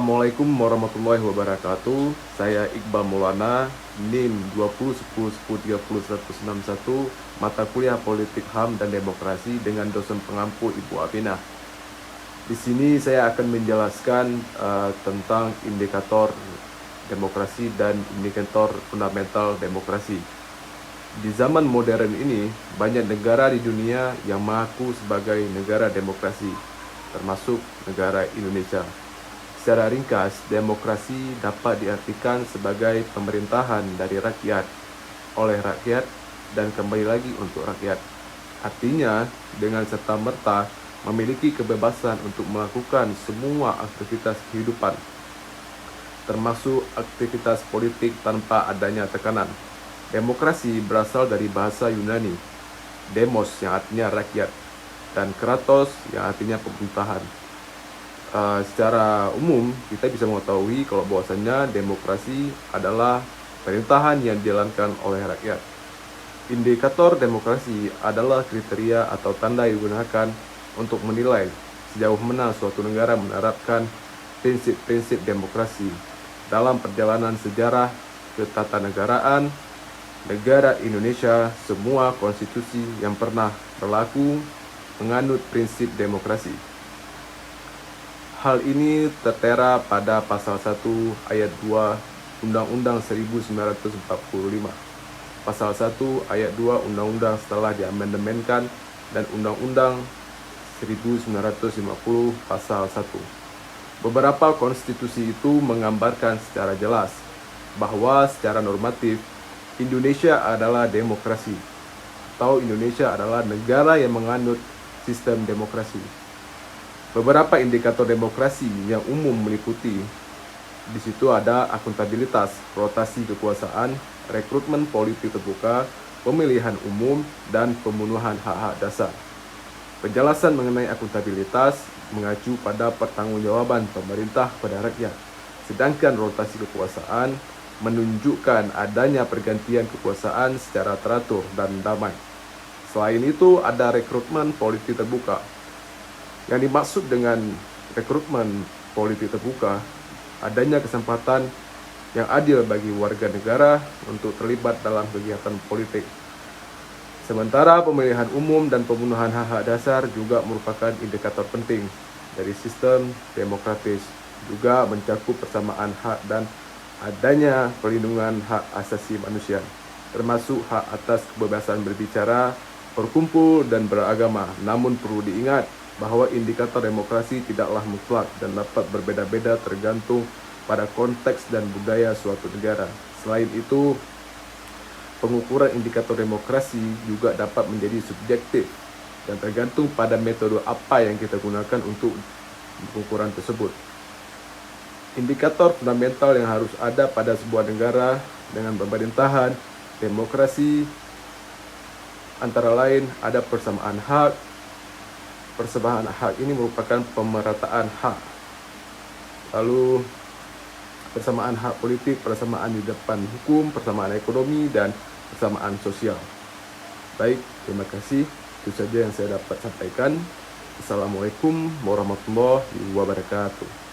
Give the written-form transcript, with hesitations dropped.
Assalamualaikum warahmatullahi wabarakatuh. Saya Iqbal Maulana, NIM 20101030 mata kuliah Politik HAM dan Demokrasi dengan dosen pengampu Ibu Aminah. Di sini saya akan menjelaskan tentang indikator demokrasi dan indikator fundamental demokrasi. Di zaman modern ini, banyak negara di dunia yang mengaku sebagai negara demokrasi, termasuk negara Indonesia. Secara ringkas, demokrasi dapat diartikan sebagai pemerintahan dari rakyat, oleh rakyat, dan kembali lagi untuk rakyat. Artinya, dengan serta-merta memiliki kebebasan untuk melakukan semua aktivitas kehidupan, termasuk aktivitas politik tanpa adanya tekanan. Demokrasi berasal dari bahasa Yunani, demos yang artinya rakyat, dan kratos yang artinya pemerintahan. Secara umum kita bisa mengetahui kalau bahwasannya demokrasi adalah pemerintahan yang dijalankan oleh rakyat. Indikator demokrasi adalah kriteria atau tanda yang digunakan untuk menilai sejauh mana suatu negara menerapkan prinsip-prinsip demokrasi dalam perjalanan sejarah ketatanegaraan negara Indonesia. Semua konstitusi yang pernah berlaku menganut prinsip demokrasi. Hal ini tertera pada pasal 1 ayat 2 Undang-Undang 1945. Pasal 1 ayat 2 Undang-Undang setelah diamandemenkan dan Undang-Undang 1950 pasal 1. Beberapa konstitusi itu menggambarkan secara jelas bahwa secara normatif Indonesia adalah demokrasi atau Indonesia adalah negara yang menganut sistem demokrasi. Beberapa indikator demokrasi yang umum meliputi di situ ada akuntabilitas, rotasi kekuasaan, rekrutmen politik terbuka, pemilihan umum, dan pemenuhan hak-hak dasar. Penjelasan mengenai akuntabilitas mengacu pada pertanggungjawaban pemerintah kepada rakyat, sedangkan rotasi kekuasaan menunjukkan adanya pergantian kekuasaan secara teratur dan damai. Selain itu, ada rekrutmen politik terbuka. Yang dimaksud dengan rekrutmen politik terbuka, adanya kesempatan yang adil bagi warga negara untuk terlibat dalam kegiatan politik. Sementara pemilihan umum dan pemenuhan hak-hak dasar juga merupakan indikator penting dari sistem demokratis, juga mencakup persamaan hak dan adanya perlindungan hak asasi manusia, termasuk hak atas kebebasan berbicara, berkumpul, dan beragama. Namun perlu diingat bahwa indikator demokrasi tidaklah mutlak dan dapat berbeda-beda tergantung pada konteks dan budaya suatu negara. Selain itu, pengukuran indikator demokrasi juga dapat menjadi subjektif dan tergantung pada metode apa yang kita gunakan untuk pengukuran tersebut. Indikator fundamental yang harus ada pada sebuah negara dengan pemerintahan demokrasi antara lain ada persamaan hak. Persamaan hak ini merupakan pemerataan hak. Lalu persamaan hak politik, persamaan di depan hukum, persamaan ekonomi, dan persamaan sosial. Baik, terima kasih. Itu saja yang saya dapat sampaikan. Assalamualaikum warahmatullahi wabarakatuh.